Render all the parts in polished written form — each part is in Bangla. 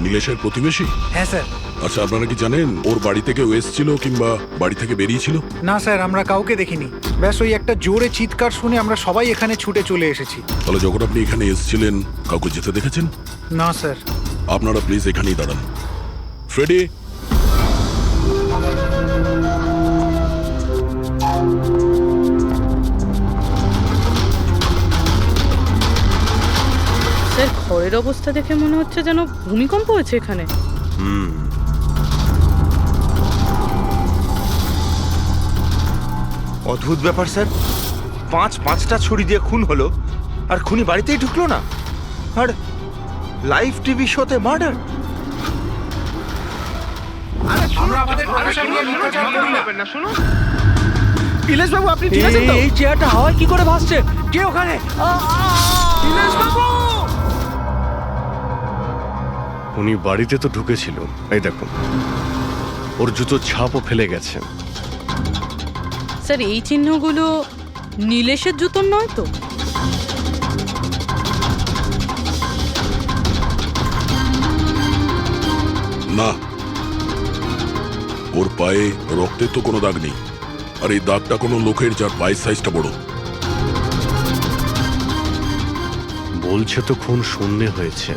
নীলেশের প্রতিবেশী? হ্যাঁ স্যার। আচ্ছা, আপনারা কি জানেন ওর বাড়ি থেকে ও এসেছিল কিংবা বাড়ি থেকে বেরিয়েছিল? না স্যার, আমরা কাউকে দেখিনি। ব্যাস ওই একটা জোরে চিৎকার শুনে আমরা সবাই এখানে ছুটে চলে এসেছি। তাহলে যখন আপনি এখানে এসেছিলেন কাউকে যেতে দেখেছেন? না স্যার। আপনারা প্লিজ এখানেই দাঁড়ান। ফ্রেডি, স্যার, ঘরের অবস্থা দেখে মনে হচ্ছে যেন ভূমিকম্প হয়েছে এখানে। অদ্ভুত ব্যাপার স্যার, পাঁচটা ছুরি দিয়ে খুন হলো আর খুনি বাড়িতেই ঢুকলো না, আর লাইভ টিভি শোতে মার্ডার। নীলেশবাবু, আপনি ঠিক আছেন তো? এই চেয়ারটা হাওয়ায় কি করে ভাসছে? কে ওখানে? নীলেশবাবু! উনি বাড়িতে তো ঢুকেছিল, এই দেখুন ওর জুতোর ছাপও ফেলে গেছে। স্যার, এই চিহ্নগুলো নীলেশের জুতোর নয় তো? না, ওর পায়ে রক্তের তো কোনো দাগ নেই। আর এই দাগটা কোনো লোকের যার পায়ের সাইজটা বড়। বলছে তো খুন শূন্যে হয়েছে,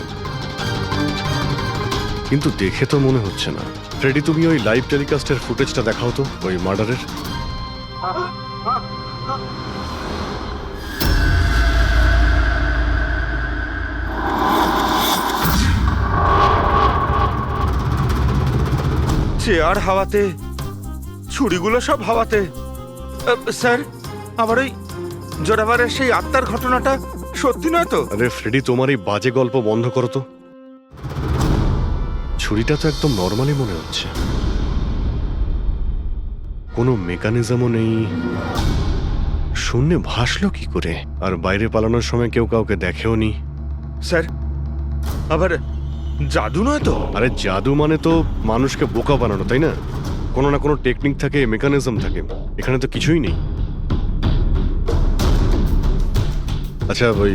কিন্তু দেখে তো মনে হচ্ছে না। ফ্রেডি, তুমি ওই লাইভ টেলিকাস্টের ফুটেজটা দেখাও তো ওই মার্ডারের। চেয়ার হাওয়াতে, ছুরিগুলো সব হাওয়াতে। স্যার, আবার ওই জোরাবারের সেই আত্মার ঘটনাটা সত্যি নয় তো? আরে ফ্রেডি, তোমার এই বাজে গল্প বন্ধ করো তো। ছুরিটা তো একদম নর্মালি মনে হচ্ছে, কোনো মেকানিজমও নেই। শূন্যে ভাসলো কি করে? আর বাইরে পালানোর সময় কেউ কাউকে দেখেও নি। স্যার, আবার জাদু নয় তো? আরে জাদু মানে তো মানুষকে বোকা বানানো, তাই না? কোনো না কোনো টেকনিক থাকে, মেকানিজম থাকে। এখানে তো কিছুই নেই। আচ্ছা, ওই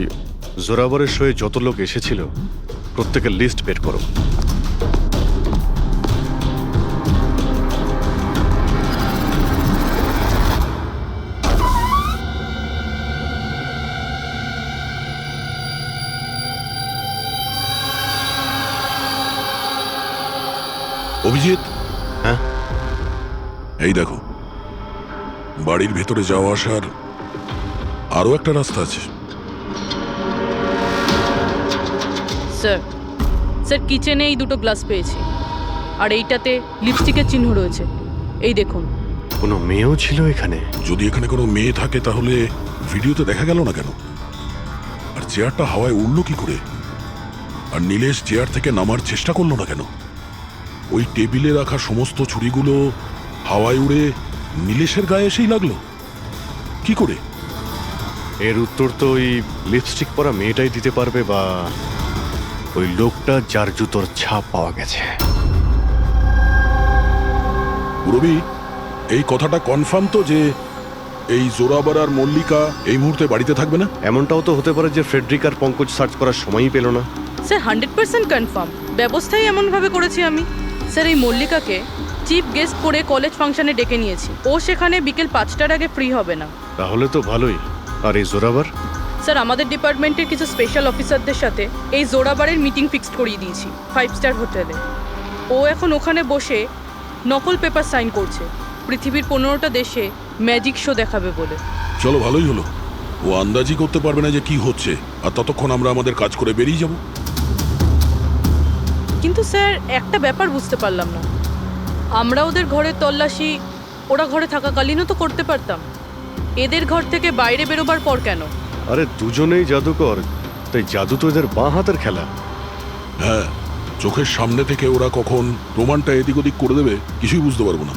জোরাবরের শোয়ে যত লোক এসেছিল প্রত্যেকের লিস্ট বের করো। অভিজিৎ, হ্যাঁ? এই দেখো, বাড়ির ভেতরে যাওয়া আসার আরো একটা রাস্তা আছে। স্যার, স্যার, কিচেনে এই দুটো গ্লাস পেয়েছি, আর এইটাতে লিপস্টিকের চিহ্ন রয়েছে। এই দেখুন। কোনো মেয়েও ছিল এখানে? যদি এখানে কোনো মেয়ে থাকে তাহলে ভিডিওতে দেখা গেল না কেন? আর চেয়ারটা হাওয়ায় উড়লো কি করে? আর নীলেশ চেয়ার থেকে নামার চেষ্টা করলো না কেন? ওই টেবিলে রাখা সমস্ত ছুরিগুলো হাওয়ায় উড়ে নীলেশের গায়ে এসেই লাগলো কি করে? এর উত্তর তো ওই লিপস্টিক পরা মেয়েটাই দিতে পারবে, বা ওই লোকটা যার জুতোর ছাপ পাওয়া গেছে। রবি, এই কথাটা কনফার্ম তো যে এই জোরাবার আর মল্লিকা এই মুহূর্তে বাড়িতে থাকবে না? এমনটাও তো হতে পারে যে ফ্রেডরিক আর পঙ্কজ সার্চ করার সময়ই পেল না। Sir, 100% confirm. ব্যবস্থাই এমনভাবে করেছি আমি। স্যার, এই মল্লিকাকে চিফ গেস্ট করে কলেজ ফাংশনে ডেকে নিয়েছি। ও সেখানে বিকেল 5টার আগে ফ্রি হবে না। তাহলে তো ভালোই। আর এই জোরাবার? স্যার, আমাদের ডিপার্টমেন্টের কিছু স্পেশাল অফিসারদের সাথে এই জোরাবারের মিটিং ফিক্সড করিয়ে দিয়েছি 5 স্টার হোটেলে। ও এখন ওখানে বসে নকল পেপার সাইন করছে পৃথিবীর 15টা দেশে ম্যাজিক শো দেখাবে বলে। চলো, ভালোই হলো। ও আন্দাজই করতে পারবে না যে কি হচ্ছে, আর ততক্ষণ আমরা আমাদের কাজ করে বেরিয়ে যাব। কিন্তু স্যার, একটা ব্যাপার বুঝতে পারলাম না। আমরা ওদের ঘরের তল্লাশি ওরা ঘরে থাকাকালীনও তো করতে পারতাম। এদের ঘর থেকে বাইরে বেরোবার পর কেন? আরে দুজনেই জাদুকর, তাই জাদু তো এদের বাঁ হাতের খেলা। হ্যাঁ, চোখের সামনে থেকে ওরা কখন প্রমাণটা এদিক ওদিক করে দেবে কিছুই বুঝতে পারবো না।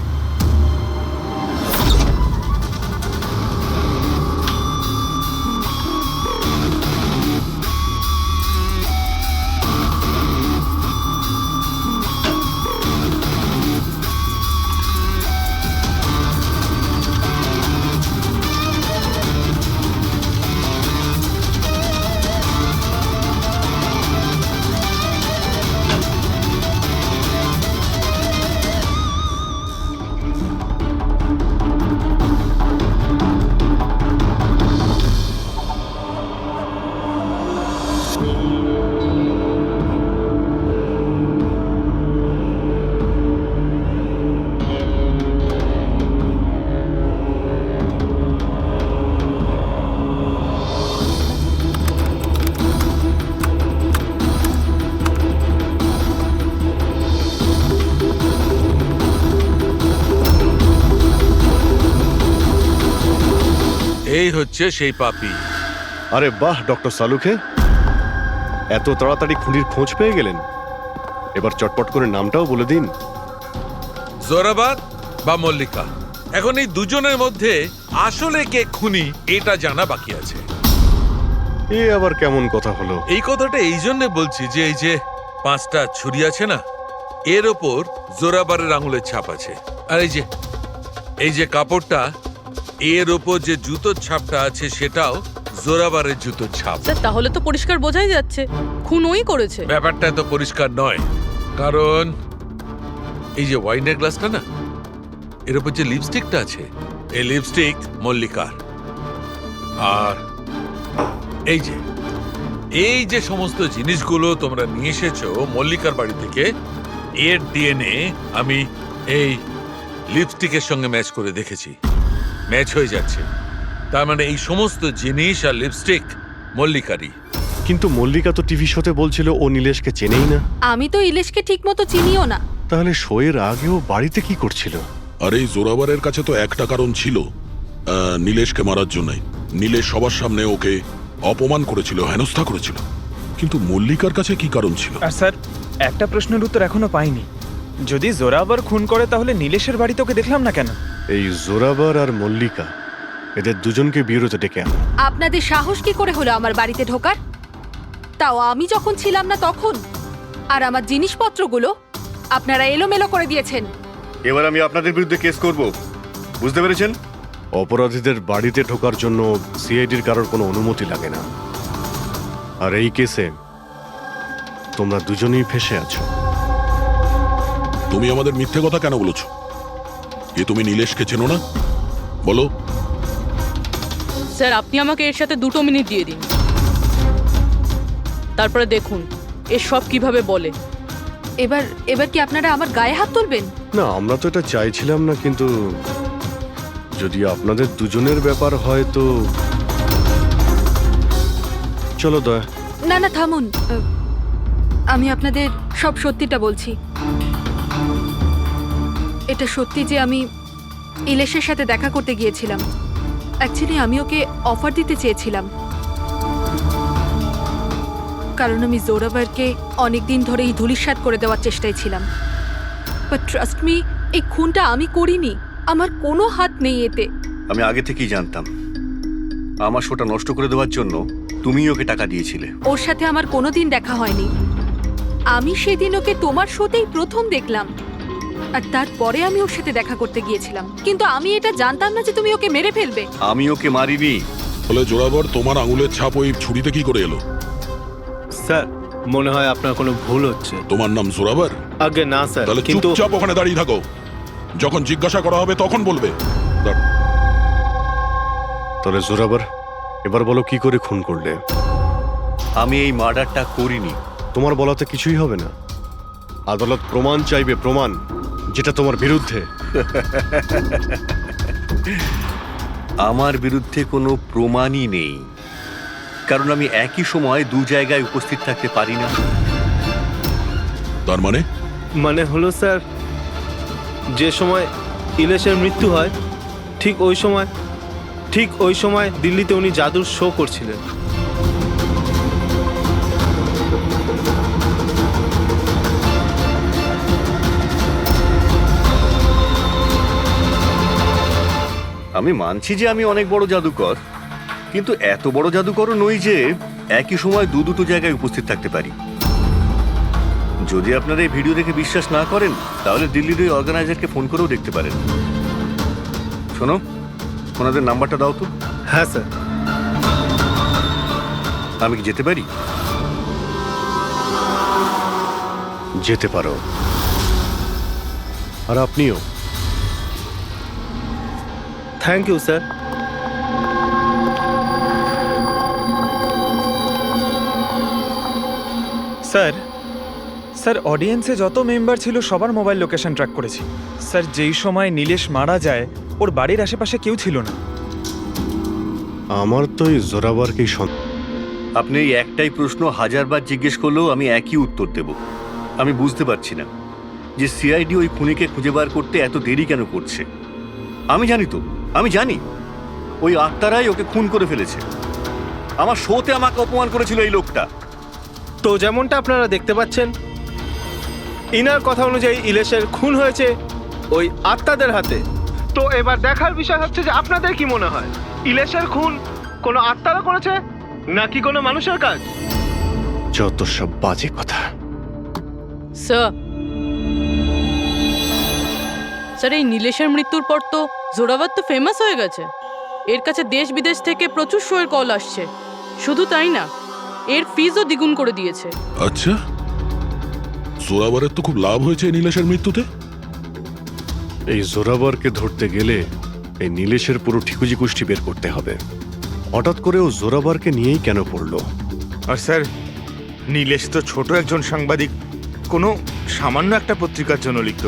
এই হচ্ছে সেই পাপি। আরে বাহ ডক্টর সালুখে, এত তাড়াতাড়ি খুনির খোঁজ পেয়ে গেলেন। এবার চটপট করে নামটাও বলে দিন। জোরাবার বা মল্লিকা, এখন এই দুজনের মধ্যে আসলে কে খুনি এটা জানা বাকি আছে। এ আবার কেমন কথা হলো? এই কথাটা এই জন্য বলছি যে এই যে 5টা ছুরি আছে না, এর ওপর জোরাবারের আঙুলের ছাপ আছে। আর এই যে কাপড়টা, এর ওপর যে জুতোর ছাপটা আছে সেটাও জোরাবারের জুতোর ছাপ। স্যার তাহলে তো পরিষ্কার বোঝাই যাচ্ছে খুন ওই করেছে। ব্যাপারটা এত পরিষ্কার নয়, কারণ এই যে ওয়াইনের গ্লাসটা না, এর উপর যে লিপস্টিকটা আছে, এই লিপস্টিক মল্লিকার। আর এই যে সমস্ত জিনিসগুলো তোমরা নিয়ে এসেছো মল্লিকার বাড়ি থেকে, এর ডিএনএ আমি এই লিপস্টিকের সঙ্গে ম্যাচ করে দেখেছি, ম্যাচ হয়ে যাচ্ছে। তার মানে এই সমস্ত জিনিস আর লিপস্টিক মল্লিকারই। কিন্তু মল্লিকা তো টিভি শোতে বলছিল ও নীলেশকে চেনেই না। আমি তো ইলেশকে ঠিক মতো চিনিও না। তাহলে শোয়ের আগেও বাড়িতে কি করছিল? আর এই জোরাবারের কাছে তো একটা কারণ ছিল, নীলেশকে মারার জন্যই। নীলেশ সবার সামনে ওকে অপমান করেছিল, হেনস্থা করেছিল। কিন্তু মল্লিকার কাছে কি কারণ ছিল? আর স্যার একটা প্রশ্নের উত্তর এখনো পাইনি। যদি জোরাবার খুন করে তাহলে নীলেশের বাড়িতে ওকে দেখলাম না কেন? এই জোরাবার আর মল্লিকা, এদের দুজনকে বিরোধে ডেকে আনো। আপনাদের সাহস কি করে হলো আমার বাড়িতে ঢোকার? তাও আমি যখন ছিলাম না তখন। আর আমার জিনিসপত্রগুলো আপনারা এলোমেলো করে দিয়েছেন। এবার আমি আপনাদের বিরুদ্ধে কেস করব, বুঝতে পেরেছেন? অপরাধীদের বাড়িতে ঢোকার জন্য সিআইডির কারোর কোনো অনুমতি লাগে না। আর এই কেসে তোমরা দুজনেই ফেঁসে আছো। তুমি আমাদের মিথ্যে কথা কেন বলেছো? এ তুমি নীলেশকে চেনো না? বলো। স্যার আপনি আমাকে এর সাথে 2 মিনিট দিয়ে দিন, তারপরে দেখুন এর সব কিভাবে বলে। এবার কি আপনারা আমার গায়ে হাত তুলবেন? না, আমরা তো এটা চাইছিলাম না, কিন্তু যদি আপনাদের দুজনের ব্যাপার হয় তো চলো দয়া। না না থামুন, আমি আপনাদের সব সত্যিটা বলছি। এটা সত্যি যে আমি ইলেশের সাথে দেখা করতে গিয়েছিলাম। অ্যাকচুয়ালি আমি ওকে অফার দিতে চেয়েছিলাম, কারণ আমি জোরাবারকে অনেকদিন ধরে এই ধূলিসাৎ করে দেওয়ার চেষ্টায় ছিলাম। বাট ট্রাস্ট মি, এই খুনটা আমি করিনি, আমার কোনো হাত নেই এতে। আমি আগে থেকেই জানতাম আমার শোটা নষ্ট করে দেওয়ার জন্য তুমিই ওকে টাকা দিয়েছিলে। ওর সাথে আমার কোনোদিন দেখা হয়নি। আমি সেদিন ওকে তোমার শোতেই প্রথম দেখলাম, আর তারপরে আমি ওর সাথে দেখা করতে গিয়েছিলাম। কিন্তু আমি এটা জানতাম না যে তুমি ওকে মেরে ফেলবে। আমি ওকে মারিনি। বলে জোরাবার তোমার আঙুলের ছাপ ওই ছুরিতে কি করে এলো? স্যার মনে হয় আপনার কোনো ভুল হচ্ছে। তোমার নাম জোরাবার? আগে না স্যার, তাহলে কিন্তু চুপচাপ ওখানে দাঁড়িয়ে থাকো, যখন জিজ্ঞাসা করা হবে তখন বলবে। তাহলে জোরাবার, এবার বলো কি করে খুন করলে? আমি এই মার্ডারটা করিনি। তোমার বলাতে কিছুই হবে না। আদালত প্রমাণ চাইবে, প্রমাণ যেটা তোমার বিরুদ্ধে। আমার বিরুদ্ধে কোনো প্রমাণই নেই, কারণ আমি একই সময় 2 জায়গায় উপস্থিত থাকতে পারি না। তার মানে হলো স্যার, যে সময় ইলেশের মৃত্যু হয় ঠিক ওই সময় দিল্লিতে উনি জাদুর শো করছিলেন। আমি মানছি যে আমি অনেক বড় জাদুকর, কিন্তু এত বড় জাদুকরও নই যে একই সময় 2 জায়গায় উপস্থিত থাকতে পারি। যদি আপনারা এই ভিডিও দেখে বিশ্বাস না করেন তাহলে দিল্লির ওই অর্গানাইজারকে ফোন করেও দেখতে পারেন। শোনো, ওনাদের নাম্বারটা দাও তো। হ্যাঁ স্যার। আমি কি যেতে পারি? যেতে পারো। আর আপনিও। Thank you sir. স্যার অডিয়েন্সে যত মেম্বার ছিল সবার মোবাইল লোকেশন ট্র্যাক করেছি। স্যার যেই সময় নীলেশ মারা যায় ওর বাড়ির আশেপাশে কেউ ছিল না। আমার তো এই জোরাবারকেই সন্দেহ। আপনি এই একটাই প্রশ্ন 1000বার জিজ্ঞেস করলেও আমি একই উত্তর দেব। আমি বুঝতে পারছি না যে সিআইডি ওই খুনিকে খুঁজে বার করতে এত দেরি কেন করছে। আমি জানি তো, আমি জানি ওই আত্মারাই ওকে খুন করে ফেলেছে। আমার শোতে আমাকে অপমান করেছিল এই লোকটা। তো যেমনটা আপনারা দেখতে পাচ্ছেন, ইনার কথা অনুযায়ী ইলেশের খুন হয়েছে ওই আত্মাদের হাতে। তো এবার দেখার বিষয় হচ্ছে যে আপনাদের কি মনে হয়, ইলেশের খুন কোনো আত্মারা করেছে নাকি কোনো মানুষের কাজ? যত সব বাজে কথা। স্যার স্যার এই নীলেশের মৃত্যুর পর তো জোরাবার তো ফেমাস হয়ে গেছে। এর কাছে দেশ বিদেশ থেকে প্রচুর শোয়ের কল আসছে। শুধু তাই না, এর ফিজও দ্বিগুণ করে দিয়েছে। আচ্ছা, জোরাবারের তো খুব লাভ হয়েছে এই নীলেশের মৃত্যুতে। এই জোরাবারকে ধরতে গেলে এই নীলেশের পুরো ঠিকুজি কুষ্টি বের করতে হবে। হঠাৎ করে ও জোরাবারকে নিয়েই কেন পড়লো? আর স্যার, নীলেশ তো ছোট একজন সাংবাদিক, কোনো সামান্য একটা পত্রিকার জন্য লিখত।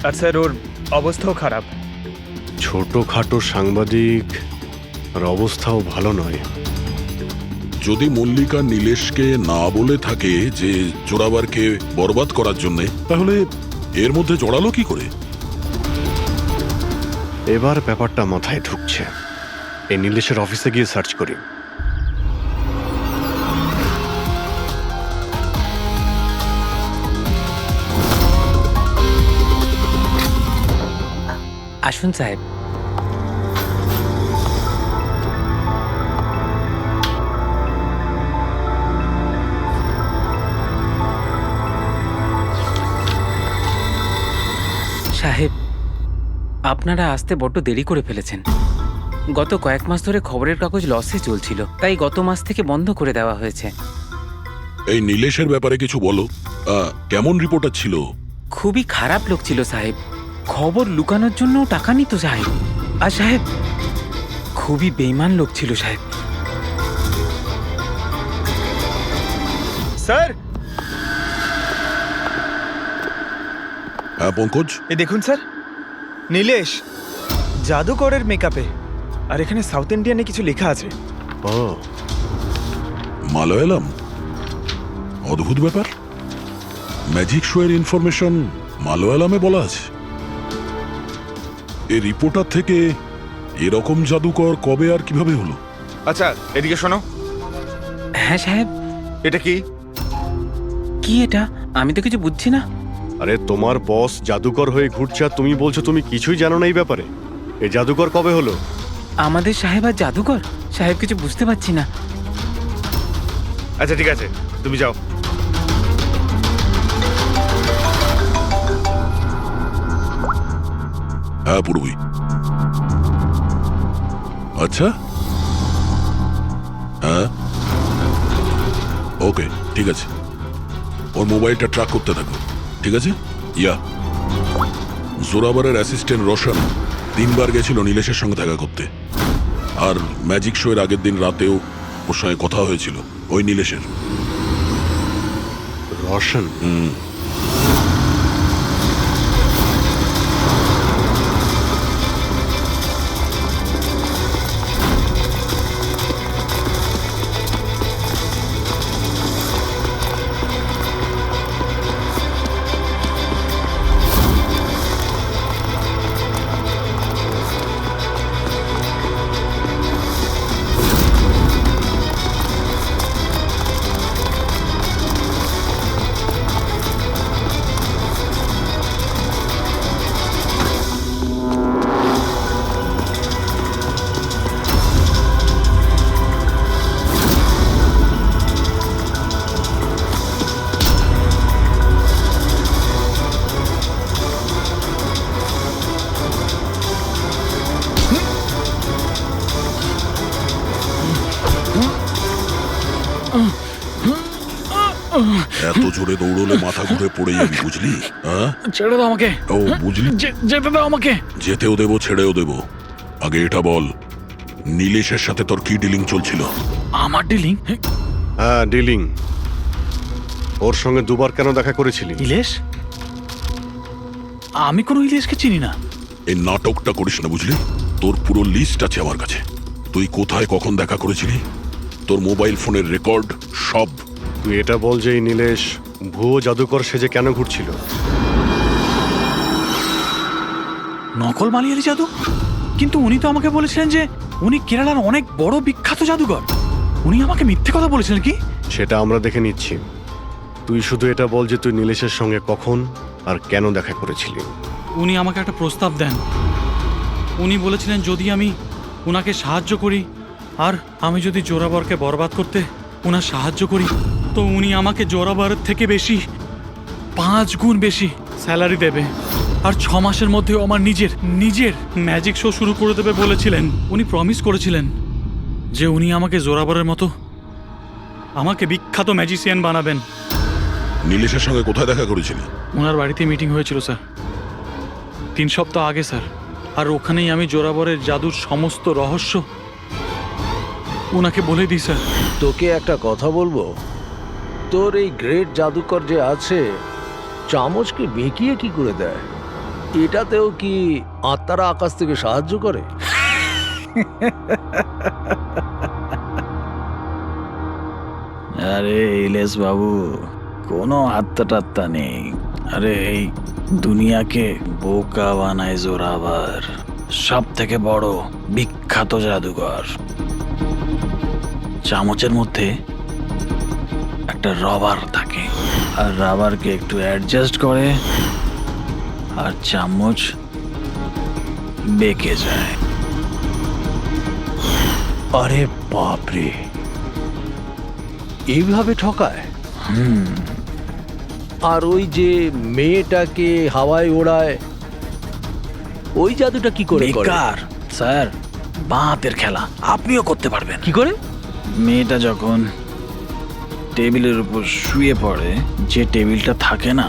আর স্যার ওর অবস্থাও খারাপ। ছোটখাটো সাংবাদিক, আর অবস্থাও ভালো নয়। যদি মল্লিকা নীলেশকে না বলে থাকে যে জোরাবারকে বরবাদ করার জন্য, তাহলে এর মধ্যে জড়ালো কি করে? এবার ব্যাপারটা মাথায় ঢুকছে। এই নীলেশের অফিসে গিয়ে সার্চ করি। আসুন সাহেব। সাহেব, আপনারা আসতে বড্ড দেরি করে ফেলেছেন। গত কয়েক মাস ধরে খবরের কাগজ লসে চলছিল, তাই গত মাস থেকে বন্ধ করে দেওয়া হয়েছে। এই নীলেশের ব্যাপারে কিছু বলো। কেমন রিপোর্টার ছিল? খুবই খারাপ লোক ছিল সাহেব। খবর লুকানোর জন্য টাকা নিত সাহেব। আর সাহেব, খুবই বেইমান লোক ছিল সাহেব। স্যার, হ্যাঁ পঙ্কজ, এ দেখুন স্যার, নীলেশ জাদুকরের মেকআপে, আর এখানে সাউথ ইন্ডিয়ানে কিছু লেখা আছে। ও, মালয়ালাম। অদ্ভুত ব্যাপার, ম্যাজিক শো এর ইনফরমেশন মালয়ালামে বলা আছে। এই রিপোর্টার থেকে এরকম জাদুকর কবে আর কিভাবে হলো? আচ্ছা, এদিকে শোনো। হ্যাঁ সাহেব। এটা কি? কি এটা? আমি তো কিছু বুঝছি না। আরে তোমার বস জাদুকর হয়ে ঘুরছে আর তুমি বলছো তুমি কিছুই জানো না এই ব্যাপারে। এই জাদুকর কবে হলো? আমাদের সাহেব আর জাদুকর? সাহেব, কিছু বুঝতে পারছি না। আচ্ছা ঠিক আছে, তুমি যাও। হ্যাঁ পূর্বী। আচ্ছা, হ্যাঁ ওকে, ঠিক আছে। ওর মোবাইলটা ট্র্যাক করতে থাকো, ঠিক আছে? ইয়া, জোরাবারের অ্যাসিস্ট্যান্ট রোশন 3 বার গেছিল নীলেশের সঙ্গে দেখা করতে। আর ম্যাজিক শো এর আগের দিন রাতেও ওর সঙ্গে কথা হয়েছিল ওই নীলেশের। রোশন? এত জোরে দৌড়লে মাথা ঘুরে পড়ে যাবি, বুঝলি? হ্যাঁ, ছেড়ে দাও আমাকে। ও বুঝলি, যেতে দাও আমাকে। যেতেও দেবো ছেড়েও দেবো। আগে এটা বল, নীলেশের সাথে তোর কি ডিলিং চলছিল? আমার ডিলিং? হ্যাঁ, ডিলিং। ওর সঙ্গে 2 বার কেন দেখা করেছিলি? ইলেশ? আমি কোনো ইলেশকে চিনি না। এই নাটকটা করিস না, বুঝলি? তোর পুরো লিস্ট আছে আমার কাছে। তুই কোথায় কখন দেখা করেছিলি, তোর মোবাইল ফোনের রেকর্ড সব। তুই এটা বল যে এই নীলেশ ভুয়ো জাদুকর সেজে কেন ঘুরছিল? নকল মালিয়ালি জাদু? কিন্তু উনি তো আমাকে বলেছিলেন যে উনি কেরালার অনেক বড় বিখ্যাত জাদুঘর। উনি আমাকে মিথ্যে কথা বলেছিলেন কি? সেটা আমরা দেখে নিচ্ছি। তুই শুধু এটা বল যে তুই নীলেশের সঙ্গে কখন আর কেন দেখা করেছিলি। উনি আমাকে একটা প্রস্তাব দেন। উনি বলেছিলেন যদি আমি উনাকে সাহায্য করি আর আমি যদি জোরাবরকে বরবাদ করতে উনার সাহায্য করি তো উনি আমাকে জোরাবরের থেকে বেশি 5 গুণ বেশি স্যালারি দেবে আর 6 মাসের মধ্যেও আমার নিজের ম্যাজিক শো শুরু করে দেবে বলেছিলেন। উনি প্রমিস করেছিলেন যে উনি আমাকে জোরাবরের মতো আমাকে বিখ্যাত ম্যাজিশিয়ান বানাবেন। নীলেশের সঙ্গে কোথায় দেখা করেছিলি? ওনার বাড়িতে মিটিং হয়েছিল স্যার 3 সপ্তাহ আগে স্যার। আর ওখানেই আমি জোরাবরের জাদুর সমস্ত রহস্য ওনাকে বলে দিই স্যার। তোকে একটা কথা বলবো, তোর এই গ্রেট জাদুকর যে আছে চামচকে বেঁকিয়ে কি করে দেয়? এটাতেও কি আত্মারা আকাশ থেকে সাহায্য করে? আরে ইলেশ বাবু, কোনো আত্মা টাত্তা নেই। আরে এই দুনিয়াকে বোকা বানায় জোরাবার, সব থেকে বড় বিখ্যাত জাদুঘর। চামচের মধ্যে একটা রবার থাকে আর রাবারকে একটু অ্যাডজাস্ট করে আর চামচ বেঁকে যায়। আরে বাপরে, এইভাবে ঠকায়? আর ওই যে মেয়েটাকে হাওয়ায় ওড়ায়, ওই জাদুটা কি করে করে? বেকার স্যার, বাঁতের খেলা। আপনিও করতে পারবেন। কি করে? মেয়েটা যখন টেবিলের উপর শুয়ে পড়ে, যে টেবিলটা থাকে না,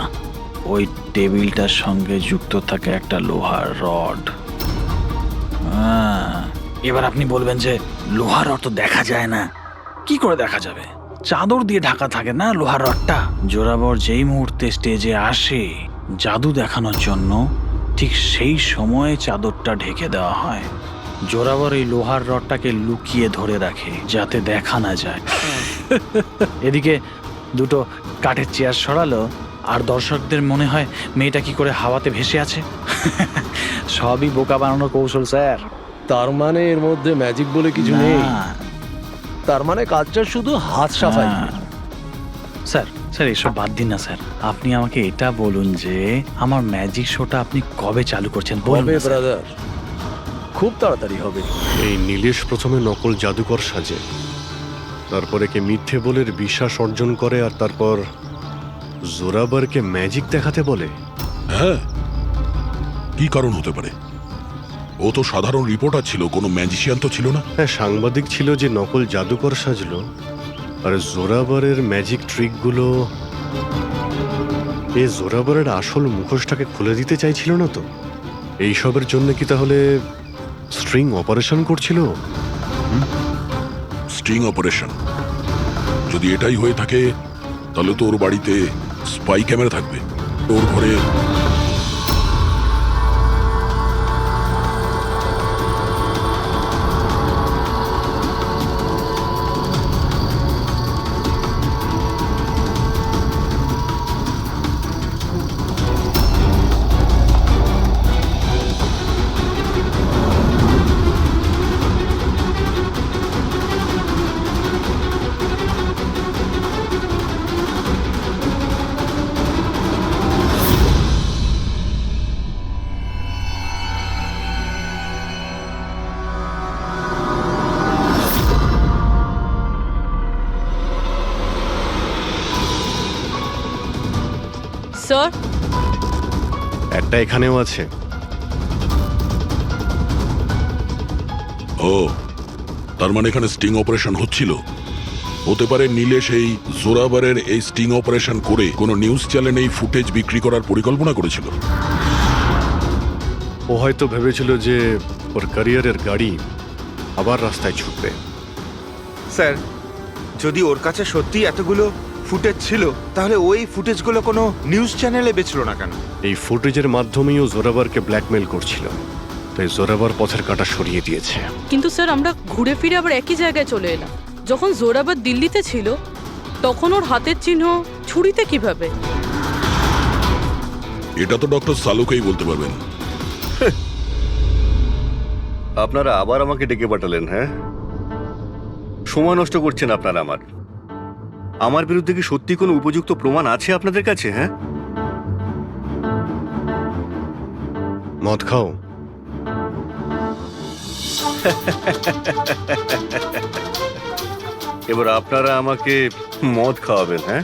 ওই টেবিলটার সঙ্গে যুক্ত থাকে একটা লোহার রড। এবার আপনি বলবেন যে লোহার রড তো দেখা যায় না। কি করে দেখা যাবে? চাদর দিয়ে ঢাকা থাকে না লোহার রডটা। জোরাবর যেই মুহূর্তে স্টেজে আসে জাদু দেখানোর জন্য, ঠিক সেই সময়ে চাদরটা ঢেকে দেওয়া হয়। জোরাবর এই লোহার রডটাকে লুকিয়ে ধরে রাখে যাতে দেখা না যায়। এদিকে দুটো কাঠের চেয়ার সরালো আর দর্শকদের মনে হয় মেয়েটা কি করে হাওয়াতে ভেসে আছে। সবই বোকা বানানোর কৌশল স্যার। তার মানে এর মধ্যে ম্যাজিক বলে কিছু নেই? তার মানে কাজটা শুধু হাত সাফাই। স্যার স্যার এসব বাদ দিন না স্যার। আপনি আমাকে এটা বলুন যে আমার ম্যাজিক শোটা আপনি কবে চালু করছেন? হবে ব্রাদার, খুব তাড়াতাড়ি হবে। এই নীলেশ প্রথমে নকল জাদুকর সাজে, তারপরে কে মিথ্যে বলে বিশ্বাস অর্জন করে, আর তারপর জোরাবারকে ম্যাজিক দেখাতে বলে। হ্যাঁ, কি কারণ হতে পারে? ও তো সাধারণ রিপোর্টার ছিল, কোনো ম্যাজিশিয়ান তো ছিল না। হ্যাঁ, সাংবাদিক ছিল যে নকল জাদুকর সাজলো। আর জোরাবারের ম্যাজিক ট্রিকগুলো এ জোরাবারের আসল মুখোশটাকে খুলে দিতে চাইছিল না তো? এইসবের জন্য কি তাহলে স্ট্রিং অপারেশন করছিল? String operation? যদি এটাই হয়ে থাকে তাহলে তো ওর বাড়িতে স্পাই ক্যামেরা থাকবে, ওর ঘরে। স্যার, একটা এখানেও আছে। ও, তার মানে এখানে স্টিং অপারেশন হচ্ছিল। হতে পারে নীলেশ এই জোরাবারের এই স্টিং অপারেশন করে কোনো নিউজ চ্যানেলে এই ফুটেজ বিক্রি করার পরিকল্পনা করেছিল। ও হয়তো ভেবেছিল যে ওর ক্যারিয়ারের গাড়ি আবার রাস্তায় ছুটবে। স্যার, যদি ওর কাছে সত্যি এতগুলো ফুটেজ ছিল তাহলে ওই ফুটেজগুলো কোনো নিউজ চ্যানেলে বেচলো না কেন? এই ফুটেজের মাধ্যমেই ও জোরাবারকে ব্ল্যাকমেল করছিল, তাই জোরাবার পথের কাঁটা সরিয়ে দিয়েছে। কিন্তু স্যার আমরা ঘুরে ফিরে আবার একই জায়গায় চলে এলাম। যখন জোরাবার দিল্লিতে ছিল তখন ওর হাতের চিহ্ন ছুরিতে কিভাবে? এটা তো ডক্টর সালুকেই বলতে পারবেন। আপনারা আবার আমাকে ডেকে পাঠালেন, হ্যাঁ? সময় নষ্ট করছেন আপনারা আমার বিরুদ্ধে কি সত্যি কোনো উপযুক্ত প্রমাণ আছে আপনাদের কাছে? হ্যাঁ, মদ খাও। এবার আপনারা আমাকে মদ খাওয়াবেন? হ্যাঁ,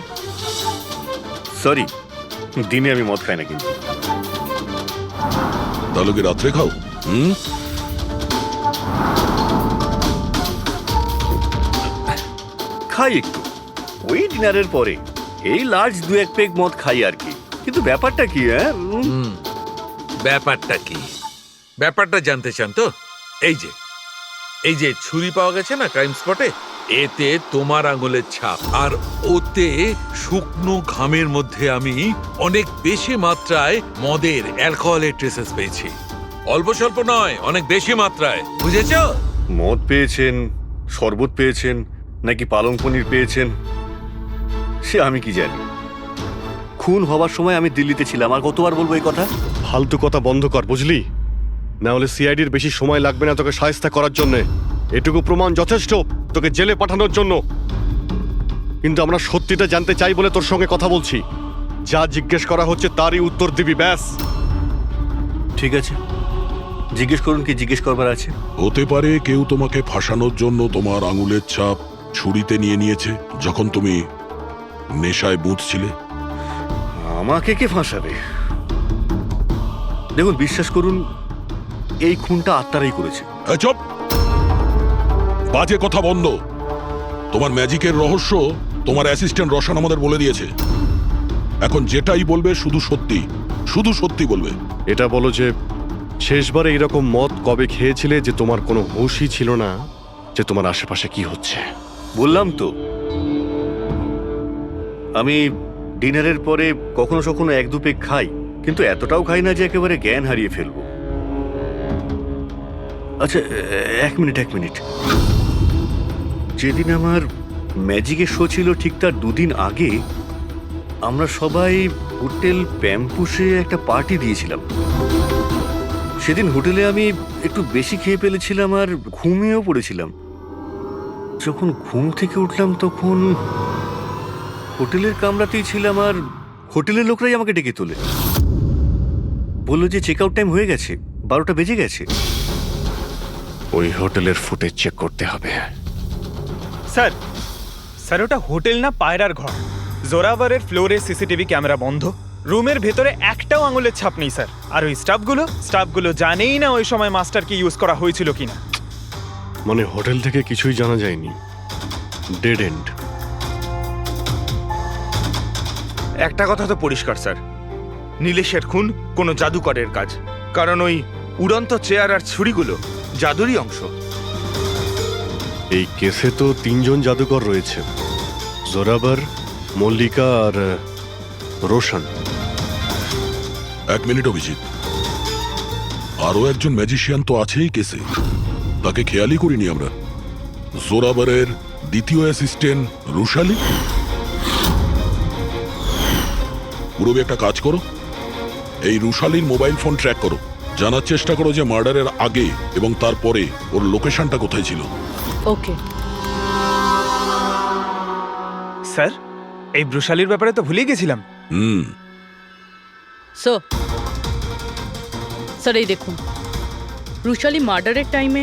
সরি, দিনে আমি মদ খাই না। কিন্তু তাহলে কি রাত্রে খাও? খাই একটু, ওই ডিনারের পরে এই লার্জ 2-1 পেগ মদ খাই আর কি। কিন্তু ব্যাপারটা কি? হ্যাঁ, ব্যাপারটা কি? ব্যাপারটা জানতে চান তো? এই যে ছুরি পাওয়া গেছে না ক্রাইম স্পটে, এতে তোমার আঙুলের ছাপ, আর ওতে শুকনো ঘামের মধ্যে আমি অনেক বেশি মাত্রায় মদের, অ্যালকোহলের ট্রেসেস পেয়েছি। অল্প স্বল্প নয়, অনেক বেশি মাত্রায়, বুঝেছো? মদ পেয়েছেন, শরবত পেয়েছেন, নাকি পালং পনির পেয়েছেন সে আমি কি জানি। খুন হবার সময় আমি দিল্লিতে ছিলাম। আর কতবার বলবো এই কথা? ফালতু কথা বন্ধ কর, বুঝলি? না হলে সিআইডির বেশি সময় লাগবে না তোকে শায়েস্তা করার জন্য। এটুকু প্রমাণ যথেষ্ট তোকে জেলে পাঠানোর জন্য। কিন্তু আমরা সত্যিটা জানতে চাই বলে তোর সঙ্গে কথা বলছি। যা জিজ্ঞেস করা হচ্ছে তারই উত্তর দিবি, ব্যাস। ঠিক আছে, জিজ্ঞেস করুন, কি জিজ্ঞেস করবার আছে। হতে পারে কেউ তোমাকে ফাঁসানোর জন্য তোমার আঙুলের ছাপ ছুরিতে নিয়ে নিয়েছে যখন তুমি নেশায় বুঝছিলে। আমাকে কে ফাঁসাবে? দেখুন, বিশ্বাস করুন, এই খুনটা আত্মারাই করেছে। চুপ, বাজে কথা বন্ধ। তোমার ম্যাজিকের রহস্য তোমার অ্যাসিস্ট্যান্ট রশন আমাদের বলে দিয়েছে। এখন যেটাই বলবে শুধু সত্যি বলবে। এটা বলো যে শেষবারে এইরকম মদ কবে খেয়েছিলে যে তোমার কোনো হুঁশই ছিল না যে তোমার আশেপাশে কি হচ্ছে? বললাম তো, আমি ডিনারের পরে কখনো কখনো 1-2 পেগ খাই, কিন্তু এতটাও খাই না যে একেবারে জ্ঞান হারিয়ে ফেলবো। আচ্ছা, এক মিনিট। যেদিন আমার ম্যাজিকের শো ছিল ঠিক তার 2 দিন আগে আমরা সবাই হোটেল প্যাম্পুসে একটা পার্টি দিয়েছিলাম। সেদিন হোটেলে আমি একটু বেশি খেয়ে ফেলেছিলাম আর ঘুমিয়েও পড়েছিলাম। যখন ঘুম থেকে উঠলাম তখন হোটেলের কামরাতেই ছিলাম, আর হোটেলের লোকরাই আমাকে ডেকে তোলে। বললো যে চেক আউট টাইম হয়ে গেছে, 12টা বেজে গেছে। ওই হোটেলের ফুটেজ চেক করতে হবে। স্যার ওটা হোটেল না, পায়রার ঘর। জোরাভারের ফ্লোরে সিসিটিভি ক্যামেরা বন্ধ, রুমের ভেতরে একটাও আঙুলের ছাপ নেই স্যার। আর ওই স্টাফগুলো জানেই না ওই সময় মাস্টারকে ইউজ করা হয়েছিল কিনা। মানে হোটেল থেকে কিছুই জানা যায়নি, ডেড এন্ড। একটা কথা তো পরিষ্কার স্যার, নীলেশের খুন কোনো জাদুকরের কাজ, কারণ ওই উড়ন্ত চেয়ার আর ছুরিগুলো জাদুরই অংশ। এই কেসে তো 3 জন জাদুকর রয়েছে, জোরাবার, মল্লিকা আর রোশন। 1 মিনিট অভিজিৎ, আরো একজন ম্যাজিশিয়ান তো আছেই কেসে, তাকে খেয়ালই করিনি আমরা। জোরাবারের দ্বিতীয় অ্যাসিস্ট্যান্ট রুশালি। পুরবি, একটা কাজ করো, এই রুশালির মোবাইল ফোন ট্র্যাক করো, জানার চেষ্টা করো যে মার্ডারের আগে এবং তারপরে ওর লোকেশনটা কোথায় ছিল। ওকে স্যার, এই ব্রুশালির ব্যাপারে তো ভুলেই গেছিলাম। স্যার এই দেখুন, রুশালি মার্ডারের টাইমে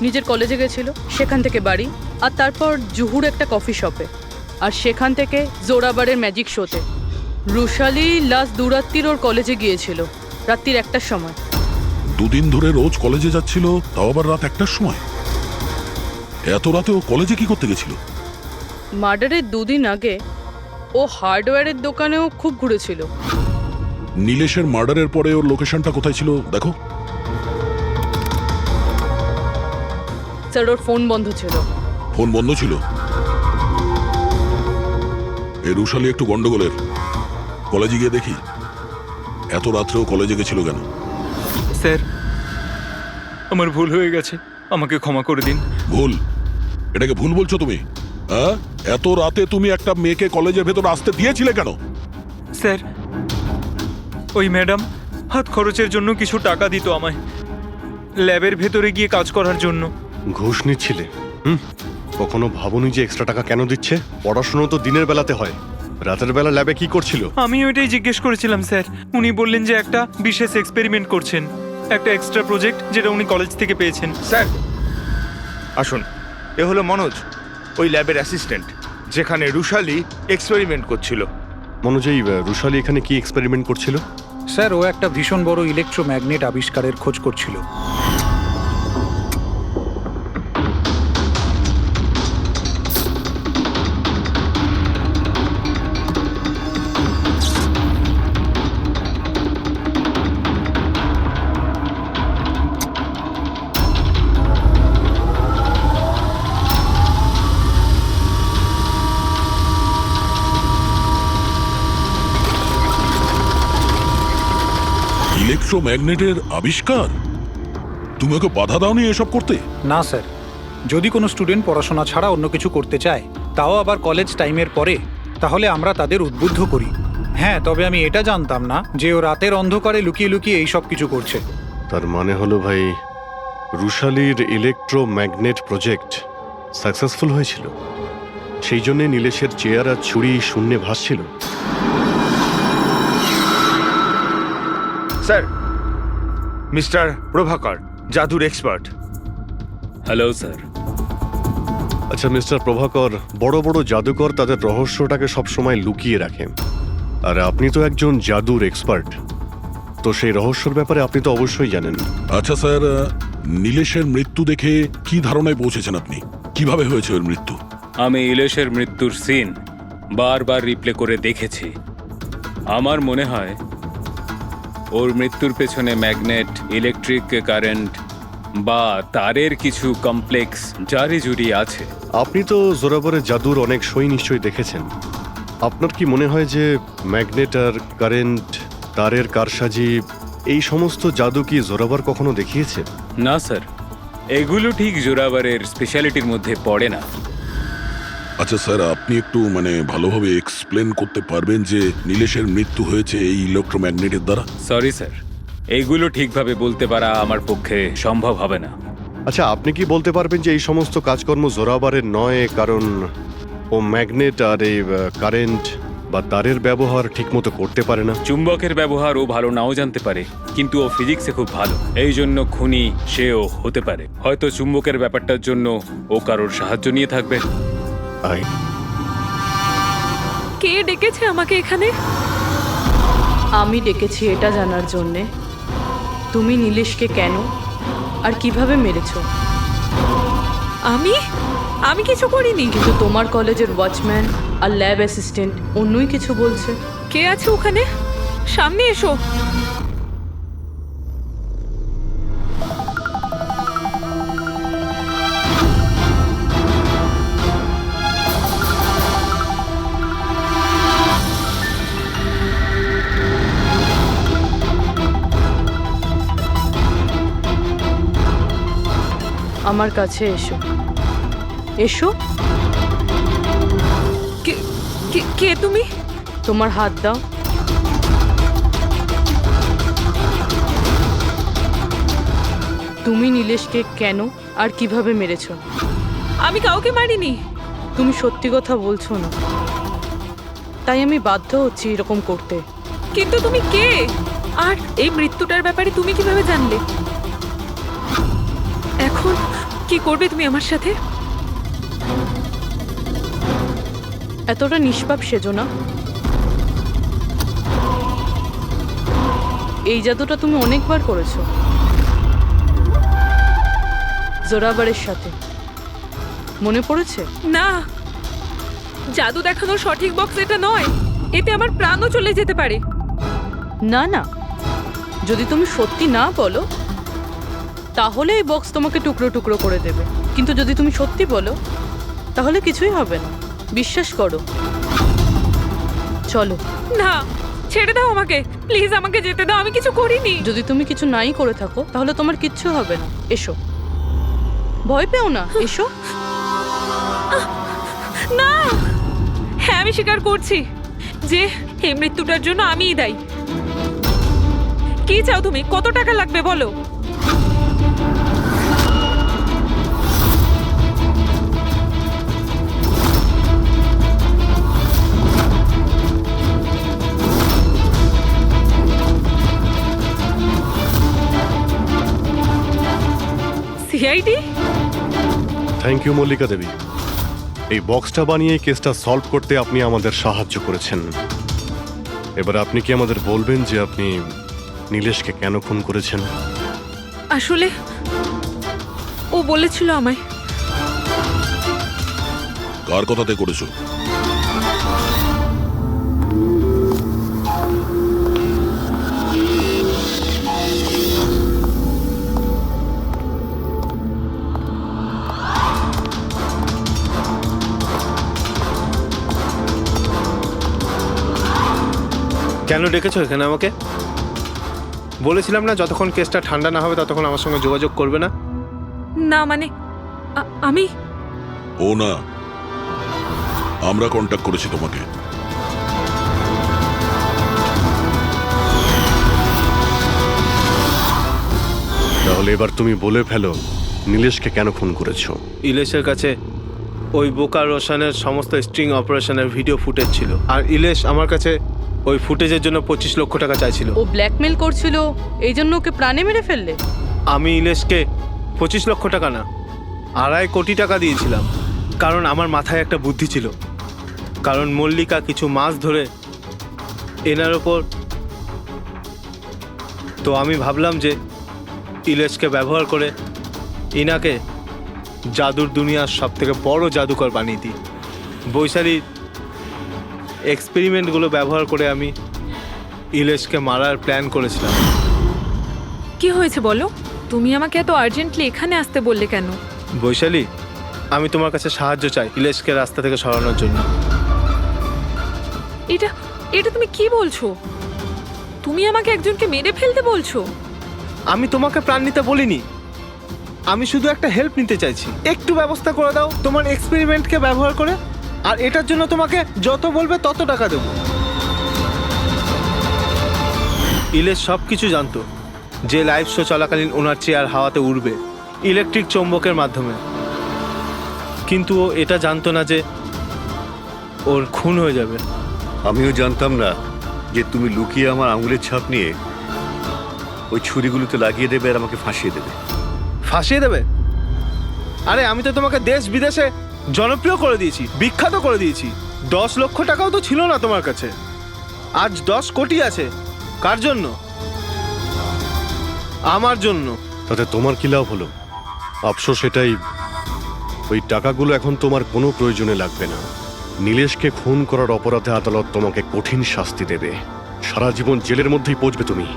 নিজের কলেজে গেছিল, সেখান থেকে বাড়ি, আর তারপর জুহুর একটা কফি শপে, আর সেখান থেকে জোরাবারের ম্যাজিক শোতে। রুশালি লাস্ট 2 রাত্রির ওর কলেজে গিয়েছিল, রাত্রির 1টার সময়। 2 দিন ধরে রোজ কলেজে যাচ্ছিল, তাও আবার রাত 1টার সময়? এত রাতে ও কলেজে কি করতে গেছিল? মার্ডারের 2 দিন আগে ও হার্ডওয়্যারের দোকানেও খুব ঘুরেছিল। নীলেশের মার্ডারের পরে ওর লোকেশনটা কোথায় ছিল দেখো। স্যার ওর ফোন বন্ধ ছিল। ফোন বন্ধ ছিল? এই রুশালি একটু গন্ডগোলের। কলেজে গিয়ে দেখি এত রাত্রেও কলেজে গেছিল কেন। স্যার, আমার ভুল হয়ে গেছে, আমাকে ক্ষমা করে দিন। ভুল? এটাকে ভুল বলছো তুমি? হ্যাঁ, এত রাতে তুমি একটা মেয়েকে কলেজের ভেতরে আসতে দিয়েছিলে কেন? স্যার, ওই ম্যাডাম হাত খরচের জন্য কিছু টাকা দিত আমায়, ল্যাবের ভেতরে গিয়ে কাজ করার জন্য। ঘুষ নিচ্ছিলে? কখনো ভাবনি যে এক্সট্রা টাকা কেন দিচ্ছে? পড়াশোনা তো দিনের বেলাতে হয়, রাতের বেলা ল্যাবে কি করছিল? আমি ওইটাই জিজ্ঞেস করেছিলাম স্যার। উনি বললেন যে একটা বিশেষ এক্সপেরিমেন্ট করছেন, একটা এক্সট্রা প্রজেক্ট যেটা উনি কলেজ থেকে পেয়েছেন। স্যার আসুন, এ হলো মনোজ, ওই ল্যাবের অ্যাসিস্ট্যান্ট, যেখানে রুশালি এক্সপেরিমেন্ট করছিল। মনোজ, এই রুশালি এখানে কি এক্সপেরিমেন্ট করছিল? স্যার, ও একটা ভীষণ বড় ইলেকট্রোম্যাগনেট আবিষ্কারের খোঁজ করছিল। ইলেকট্রোম্যাগনেটের আবিষ্কার? তুমি ওকে বাধা দাওনি এসব করতে? না স্যার, যদি কোনো স্টুডেন্ট পড়াশোনা ছাড়া অন্য কিছু করতে চায়, তাও আবার কলেজ টাইমের পরে, তাহলে আমরা তাদের উদ্বুদ্ধ করি। হ্যাঁ, তবে আমি এটা জানতাম না যে ও রাতের অন্ধকারে লুকিয়ে লুকিয়ে এই সব কিছু করছে। তার মানে হলো ভাই, রুশালির ইলেকট্রোম্যাগনেট প্রজেক্ট সাকসেসফুল হয়েছিল, সেই জন্যে নীলেশের চেয়ার আর ছুরি শূন্যে ভাসছিল। স্যার, মিস্টার প্রভাকর, জাদুর এক্সপার্ট। Hello sir. আচ্ছা মিস্টার প্রভাকর, বড় বড় জাদুকর তাদের রহস্যটাকে সবসময় লুকিয়ে রাখেন, আর আপনি তো একজন জাদুর এক্সপার্ট, তো সেই রহস্যর ব্যাপারে আপনি তো অবশ্যই জানেন। আচ্ছা স্যার, নীলেশের মৃত্যু দেখে কি ধারণায় পৌঁছেছেন আপনি? কিভাবে হয়েছে ওর মৃত্যু? আমি ইলেশের মৃত্যুর সিন বারবার রিপ্লে করে দেখেছি। আমার মনে হয় ওর মৃত্যুর পেছনে ম্যাগনেট, ইলেকট্রিক কারেন্ট বা তারের কিছু কমপ্লেক্স জারি জুড়ি আছে। আপনি তো জোরাবরের জাদুর অনেক সই নিশ্চয়ই দেখেছেন। আপনার কি মনে হয় যে ম্যাগনেট আর কারেন্ট, তারের কারসাজি, এই সমস্ত জাদু কি জোরাবর কখনো দেখিয়েছে? না স্যার, এগুলো ঠিক জোরাবরের স্পেশালিটির মধ্যে পড়ে না। আচ্ছা স্যার, আপনি একটু ভালোভাবে এক্সপ্লেন করতে পারবেন যে নীলেশের মৃত্যু হয়েছে এই ইলেকট্রোম্যাগনেটের দ্বারা? সরি স্যার, এইগুলো ঠিকভাবে বলতে পারা আমার পক্ষে সম্ভব হবে না। আচ্ছা, আপনি কি বলতে পারবেন যে এই সমস্ত কাজকর্ম জোরাবরের নয়, কারণ ও ম্যাগনেট আর এই কারেন্ট বা তারের ব্যবহার ঠিকমতো করতে পারে না? চুম্বকের ব্যবহার ও ভালো নাও জানতে পারে, কিন্তু ও ফিজিক্সে খুব ভালো, এই জন্য খুনি সেও হতে পারে। হয়তো চুম্বকের ব্যাপারটার জন্য ও কারোর সাহায্য নিয়ে থাকবে। কে ডেকেছে আমাকে এখানে? আমি ডেকেছি এটা জানার জন্যে তুমি নীলেশকে কেন আর কিভাবে মেরেছো। আমি কিছু করিনি। কিন্তু তোমার কলেজের ওয়াচম্যান আর ল্যাব অ্যাসিস্ট্যান্ট অন্যই কিছু বলছে। কে আছে ওখানে? সামনে এসো। আমার কাছে এসো। এসো। কে তুমি? তোমার হাত দাও। তুমি নীলেশকে কেন আর কিভাবে মেরেছো? আমি কাউকে মারিনি। তুমি সত্যি কথা বলছো না, তাই আমি বাধ্য হচ্ছি এরকম করতে। কিন্তু তুমি কে? আর এই মৃত্যুটার ব্যাপারে তুমি কিভাবে জানলে? এখন কি করবে তুমি আমার সাথে? এতটা নিষ্পাপ সেজো না। এই জাদুটা তুমি অনেকবার করেছো জোরাবরের সাথে, মনে পড়েছে? না, জাদু দেখানোর সঠিক বক্স এটা নয়। এতে আমার প্রাণও চলে যেতে পারে। না না, যদি তুমি সত্যি না বলো তাহলে এই বক্স তোমাকে টুকরো টুকরো করে দেবে, কিন্তু যদি তুমি সত্যি বলো তাহলে কিছুই হবে না। বিশ্বাস করো। চলো। না, ছেড়ে দাও আমাকে প্লিজ, আমাকে যেতে দাও, আমি কিছু করিনি। যদি তুমি কিছু নাই করে থাকো তাহলে তোমার কিচ্ছু হবে না। এসো, ভয় পেও না, এসো। না, হ্যাঁ আমি স্বীকার করছি যে এই মৃত্যুটার জন্য আমিই দায়ী। কি চাও তুমি? কত টাকা লাগবে বলো? সিআইডি? থ্যাংক ইউ মল্লিকা দেবী। এই বক্সটা বানিয়ে কেসটা সলভ করতে আপনি আমাদের সাহায্য করেছেন। এবার আপনি কি আমাদের বলবেন যে আপনি নীলেশকে কেন খুন করেছেন? আসলে ও বলেছিল আমায়। কার কথাতে করেছো? কেন ডেকেছো এখানে আমাকে? বলেছিলাম না যতক্ষণ কেসটা ঠান্ডা না হবে ততক্ষণ আমার সঙ্গে যোগাযোগ করবে না। না মানে আমি ও না, আমরা কন্ট্যাক্ট করেছি তোমাকে। তাহলে এবার তুমি বলে ফেলো নীলেশকে কেন খুন করেছো? ইলেশের কাছে ওই বোকা রোশনের সমস্ত স্ট্রিং অপারেশনের ভিডিও ফুটেজ ছিল, আর ইলেশ আমার কাছে ওই ফুটেজের জন্য 25 লক্ষ টাকা চাইছিল। ও ব্ল্যাকমেল করছিল, এই জন্য ওকে প্রাণে মেরে ফেললে? আমি ইলেশকে 25 লক্ষ টাকা না, 2.5 কোটি টাকা দিয়েছিলাম, কারণ আমার মাথায় একটা বুদ্ধি ছিল। কারণ মল্লিকা কিছু মাস ধরে এনার ওপর, তো আমি ভাবলাম যে ইলেশকে ব্যবহার করে ইনাকে জাদুর দুনিয়ার সব থেকে বড় জাদুকর বানিয়ে দিই। বৈশালীর এক্সপেরিমেন্টগুলো ব্যবহার করে আমি ইলেশকে মারার প্ল্যান করেছিলাম। কি হয়েছে বলো? তুমি আমাকে এত আর্জেন্টলি এখানে আসতে বললে কেন? বৈশালী, আমি তোমার কাছে সাহায্য চাই ইলেশকে রাস্তা থেকে সরানোর জন্য। এটা এটা তুমি কি বলছো? তুমি আমাকে একজনকে মেরে ফেলতে বলছো? আমি তোমাকে প্রাণ নিতে বলিনি, আমি শুধু একটা হেল্প নিতে চাইছি। একটু ব্যবস্থা করে দাও তোমার এক্সপেরিমেন্টকে ব্যবহার করে, আর এটার জন্য তোমাকে যত বলবে তত টাকা দেবো। ইলেশ সব কিছু জানতো যে লাইভ শো চলাকালীন ওনার চেয়ার হাওয়াতে উড়বে ইলেকট্রিক চৌম্বকের মাধ্যমে, কিন্তু ও এটা জানতো না যে ওর খুন হয়ে যাবে। আমিও জানতাম না যে তুমি লুকিয়ে আমার আঙুলের ছাপ নিয়ে ওই ছুরিগুলোতে লাগিয়ে দেবে আর আমাকে ফাঁসিয়ে দেবে। ফাঁসিয়ে দেবে? আরে আমি তো তোমাকে দেশ বিদেশে জনপ্রিয় করে দিয়েছি, বিখ্যাত করে দিয়েছি। 10 লক্ষ টাকাও তো ছিল না তোমার কাছে, আজ 10 কোটি আছে। কার জন্য? আমার জন্য। তাতে তোমার কি লাভ হলো? আফসোস এটাই, ওই টাকাগুলো এখন তোমার কোনো প্রয়োজনে লাগবে না। নীলেশকে খুন করার অপরাধে আদালত তোমাকে কঠিন শাস্তি দেবে, সারা জীবন জেলের মধ্যেই পচবে তুমি।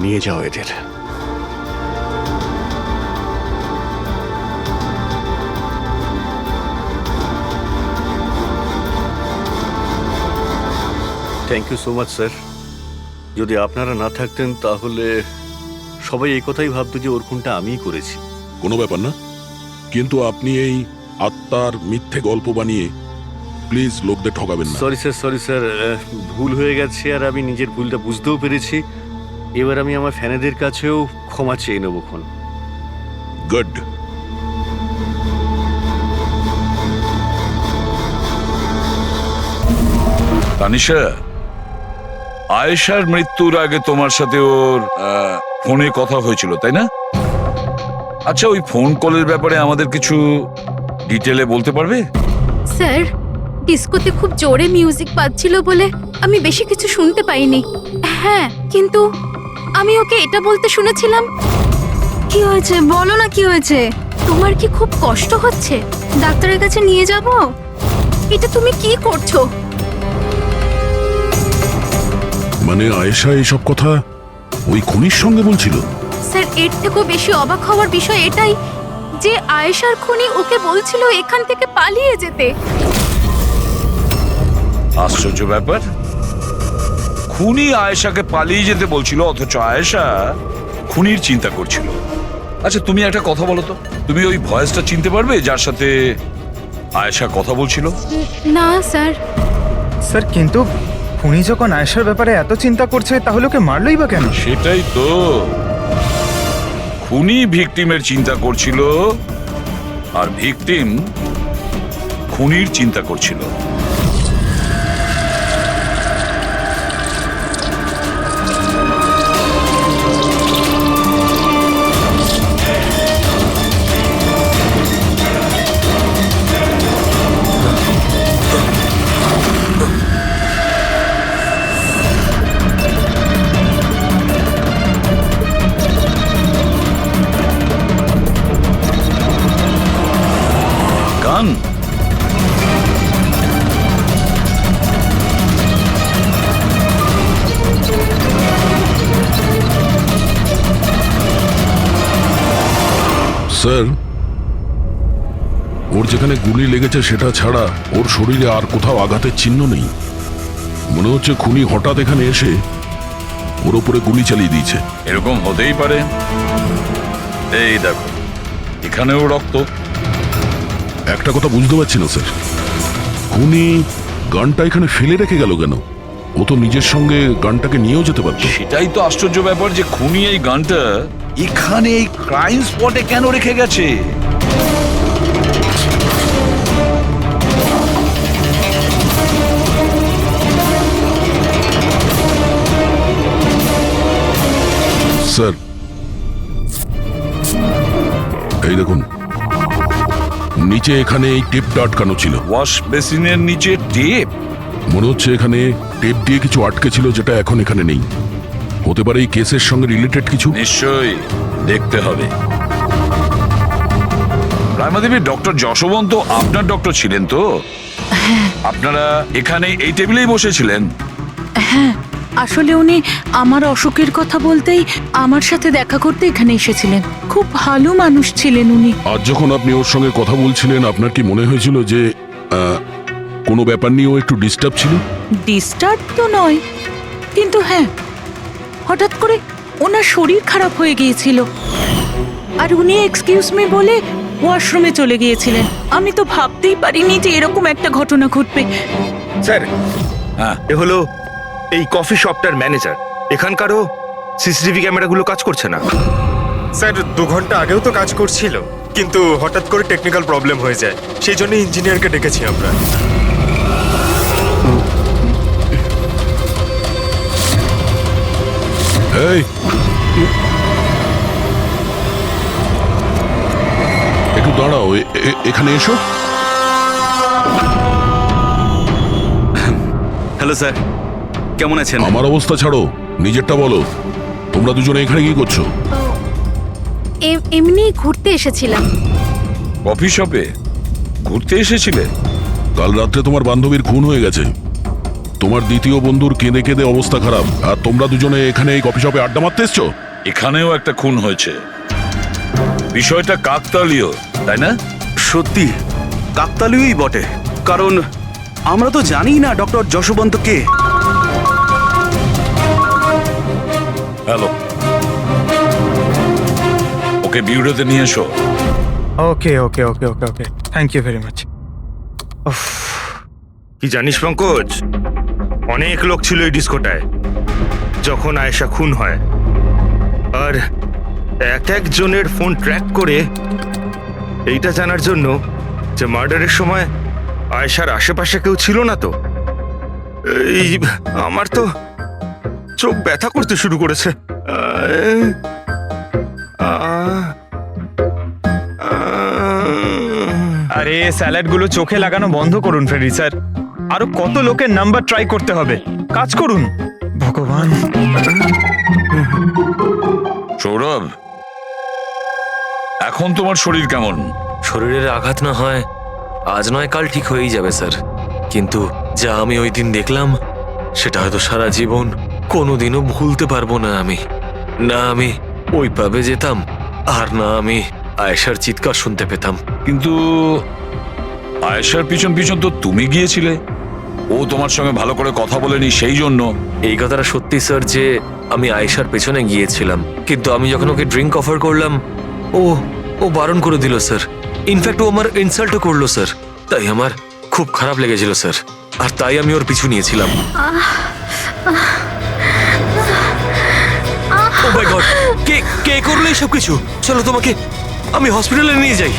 নিয়ে যাও এদের। Thank you so much sir. যদি আপনারা না থাকতেন তাহলে সবাই এই কথাই ভাবতো যে ওর খুনটা আমিই করেছি। কোনো ব্যাপার না, কিন্তু আপনি এই আত্মার মিথ্যে গল্প বানিয়ে প্লিজ লোকদের ঠকাবেন না। সরি স্যার, ভুল হয়ে গেছে আর আমি নিজের ভুলটা বুঝতেও পেরেছি। এবার আমি আমার ফ্যানেদের কাছেও ক্ষমা চেয়ে নেব। খন গুড। তানিশা, আয়েশার মৃত্যুর আগে তোমার সাথে ওর ফোনে কথা হয়েছিল তাই না? আচ্ছা, ওই ফোন কলের ব্যাপারে আমাদের কিছু ডিটেলে বলতে পারবে? স্যার, ডিস্কোতে খুব জোরে মিউজিক বাজছিল বলে আমি বেশি কিছু শুনতে পাইনি। হ্যাঁ, কিন্তু আমি ওকে এটা বলতে শুনেছিলাম। কি হয়েছে বলো না, কি হয়েছে? তোমার কি খুব কষ্ট হচ্ছে? ডাক্তারের কাছে নিয়ে যাব? এটা তুমি কি করছো? মানে আয়েশা এইসব কথা ওই খুনির সঙ্গে বলছিল? স্যার, এর থেকেও বেশি অবাক হওয়ার বিষয় এটাই যে আয়েশার খুনি ওকে বলছিল এখান থেকে পালিয়ে যেতে। আশ্চর্য ব্যাপার, খুনি আয়েশাকে পালিয়ে যেতে বলছিল অথচ আয়েশা খুনির চিন্তা করছিল। আচ্ছা, তুমি একটা কথা বলো তো, তুমি ওই ভয়েসটা চিনতে পারবে যার সাথে আয়েশা কথা বলছিল? না স্যার। স্যার, কিন্তু খুনি যখন আয়েশার ব্যাপারে এত চিন্তা করছে তাহলে ওকে মারলই বা কেন? সেটাই তো, খুনি ভিকটিমের চিন্তা করছিল আর ভিকটিম খুনির চিন্তা করছিল। গান স্যার, ওর যেখানে গুলি লেগেছে সেটা ছাড়া ওর শরীরে আর কোথাও আঘাতের চিহ্ন নেই। মনে হচ্ছে খুনি হঠাৎ এখানে এসে ওর উপরে গুলি চালিয়ে দিয়েছে। এরকম হতেই পারে। এই দেখো, এখানেও রক্ত। একটা কথা বুঝতে পারছি না স্যার, খুনি গানটা এখানে ফেলে রেখে গেল কেন? ও তো নিজের সঙ্গে গানটাকে নিয়েও যেতে পারত। সেটাই তো আশ্চর্য ব্যাপার যে খুনি এই গানটা এখানে এই ক্রাইম স্পটে কেন রেখে গেছে। স্যার, এই দেখুন, নিচে এখানে এই টেপটা আটকানো ছিল। ওয়াশ বেসিনের নিচে টেপ? মনে হচ্ছে এখানে টেপ দিয়ে কিছু আটকে ছিল যেটা এখন এখানে নেই। হতে পারে এই কেসের সঙ্গে রিলেটেড কিছু। নিশ্চয়ই দেখতে হবে। রায়মাদেবী, ডক্টর যশবন্ত আপনার ডক্টর ছিলেন তো? আপনারা এখানে এই টেবিলেই বসেছিলেন? হ্যাঁ, আসলে উনি আমার অসুখের কথা বলতেই আমার সাথে দেখা করতে এখানে এসেছিলেন। খুব ভালো মানুষ ছিলেন উনি। আজ যখন আপনি ওর সঙ্গে কথা বলছিলেন, আপনার কি মনে হয়েছিল যে কোনো ব্যাপার নিয়ে ও একটু ডিস্টার্ব ছিল? ডিস্টার্ব তো নয়, কিন্তু হ্যাঁ, হঠাৎ করে ওনার শরীর খারাপ হয়ে গিয়েছিল আর উনি এক্সকিউজ মি বলে ওয়াশরুমে চলে গিয়েছিলেন। আমি তো ভাবতেই পারিনি যে এরকম একটা ঘটনা ঘটবে। স্যার, হ্যাঁ, এ হলো এই কফি শপটার ম্যানেজার। এখানকারও সিসিটিভি ক্যামেরাগুলো কাজ করছে না। স্যার, 2 ঘন্টা আগেও তো কাজ করছিল, কিন্তু হঠাৎ করে টেকনিক্যাল প্রবলেম হয়ে যায়, সেই জন্য ইঞ্জিনিয়ারকে ডেকেছি আমরা। এই, একটু দাঁড়াও, এখানে এসো। হ্যালো স্যার, কেমন আছেন? আমার অবস্থা ছাড়ো, নিজেরটা বলো। তোমরা দুজনে এখানে কি করছো? এমনি ঘুরতে এসেছিলাম। কফি শপে ঘুরতে এসেছিলে? কাল রাত্রে তোমার বান্ধবীর খুন হয়ে গেছে। তোমার দ্বিতীয় বন্ধুর কেঁদে কেঁদে অবস্থা খারাপ, আর তোমরা দুজনে এখানে এই কফি শপে আড্ডা মারতে এসছো? এখানেও একটা খুন হয়েছে। বিষয়টা কাকতালীয়, তাই না? সত্যি কাকতালীয়ই বটে, কারণ আমরা তো জানি না ডক্টর যশবন্ত কে। হ্যালো, ওকে বিউরোতে নিয়ে এসো। ওকে ওকে ওকে ওকে ওকে, থ্যাংক ইউ ভেরি মাচ। কি জানিস পঙ্কজ, অনেক লোক ছিল এই ডিস্কোটায় যখন আয়েশা খুন হয়, আর এক একজনের ফোন ট্র্যাক করে এইটা জানার জন্য যে মার্ডারের সময় আয়েশার আশেপাশে কেউ ছিল না। তো এই আমার তো চোখ ব্যথা করতে শুরু করেছে। আরে স্যালাডগুলো চোখে লাগানো বন্ধ করুন ফ্রেডি স্যার। আরো কত লোকের নাম্বার ট্রাই করতে হবে, কাজ করুন। ভগবান। সৌরভ, এখন তোমার শরীর কেমন? শরীরের আঘাত না হয় আজ নয় কাল ঠিক হয়েই যাবে স্যার, কিন্তু যা আমি ওই দিন দেখলাম সেটা হয়তো সারা জীবন কোনোদিনও ভুলতে পারবো না আমি। না আমি ওই পাবে যেতাম, আর না আমি আয়েশার চিৎকার শুনতে পেতাম। কিন্তু আয়েশার পিছন পিছন তো তুমি গিয়েছিলে, ও তোমার সঙ্গে ভালো করে কথা বলেনি সেই জন্য। এই কথাটা সত্যি স্যার যে আমি আয়েশার পেছনে গিয়েছিলাম, কিন্তু আমি যখন ওকে ড্রিঙ্ক অফার করলাম ও বারণ করে দিল স্যার। ইনফ্যাক্ট ও আমার ইনসাল্টও করলো স্যার, তাই আমার খুব খারাপ লেগেছিল স্যার, আর তাই আমি ওর পিছু নিয়েছিলাম। ও মাই গড, কে কে করলো এইসব কিছু? চলো তোমাকে আমি হসপিটালে নিয়ে যাই।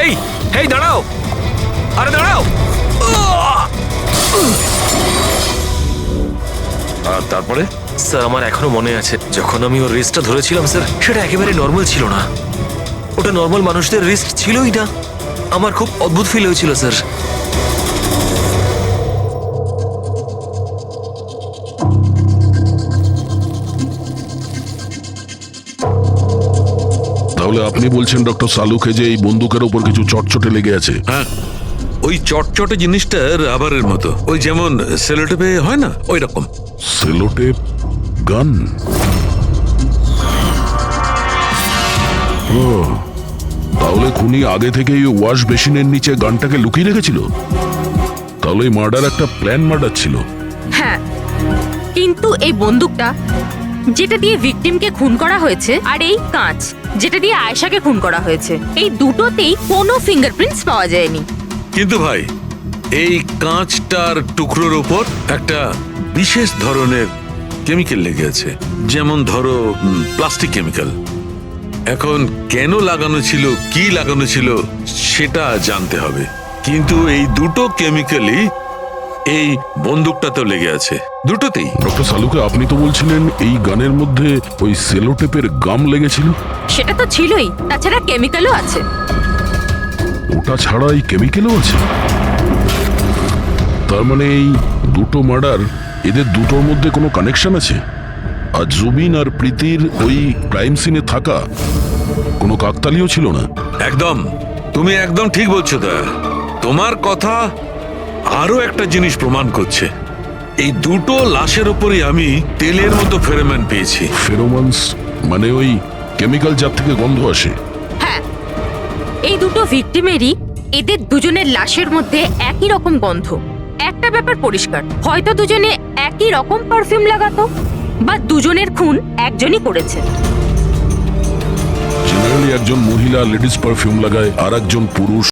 এই এই দাঁড়াও, আরে দাঁড়াও। আর তারপরে? স্যার আমার এখনো মনে আছে যখন আমি ওর রিস্টটা ধরেছিলাম স্যার, সেটা একেবারে নর্মাল ছিল না। ওটা নর্মাল মানুষদের রিস্ট ছিলই না। আমার খুব অদ্ভুত ফিল হয়েছিল স্যার। তাহলে আপনি বলছেন ডক্টর সালুকে যে এই বন্দুকের উপর কিছু চটচটে লেগে আছে? হ্যাঁ, ওই চটচটে জিনিসটা রাবারের মতো, ওই যেমন সেলোটেপে হয় না, ওই রকম। সেলোটেপ গান? ও, তাহলে খুনি আগে থেকেই ওয়াশ বেসিনের নিচে গানটাকে লুকিয়ে রেখেছিল। তাহলে এই মার্ডার একটা প্ল্যান মার্ডার ছিল। হ্যাঁ, কিন্তু এই বন্দুকটা যেটা দিয়ে ভিকটিমকে খুন করা হয়েছে আর এই কাঁচ যেটা দিয়ে আয়েশাকে খুন করা হয়েছে, এই দুটোতেই কোনো ফিঙ্গারপ্রিন্টস পাওয়া যায়নি। কিন্তু ভাই, এই কাঁচটার টুকরোর উপর একটা বিশেষ ধরনের কেমিক্যাল লেগে আছে, যেমন ধরো প্লাস্টিক কেমিক্যাল। এখন কেন লাগানো ছিল, কি লাগানো ছিল সেটা জানতে হবে, কিন্তু এই দুটো কেমিক্যালই এই বন্দুকটাতেও লেগে আছে, দুটোতেই। ডক্টর সালুকে, আপনি তো বলছিলেন এই গানের মধ্যে ওই সেলোটেপের গাম লেগেছিল। সেটা তো ছিলই, তাছাড়া কেমিক্যালও আছে। ওটা ছাড়া এই কেমিক্যালও আছে? তার মানে এই দুটো মার্ডার, এদের দুটোর মধ্যে কোনো কানেকশন আছে? আর জুবিন আর প্রীতির ওই ক্রাইম সিনে থাকা কোনো কাকতালিও ছিল না? একদম, তুমি একদম ঠিক বলছো। দা, তোমার কথা আরো একটা জিনিস প্রমাণ করছে। এই দুটো লাশের উপরই আমি তেলের মতো ফেরোমন পেয়েছি। ফেরোমনস মানে ওই কেমিক্যাল যার থেকে গন্ধ আসে? হ্যাঁ, এই দুটো ভিকটিমেরই এদের দুজনের লাশের মধ্যে একই রকম গন্ধ। একটা ব্যাপার পরিষ্কার, হয়তো দুজনে একই রকম পারফিউম লাগাতো, বা দুজনের খুন একজনই করেছে। জেনারেলি একজন মহিলা লেডিস পারফিউম লাগায়, আর একজন পুরুষ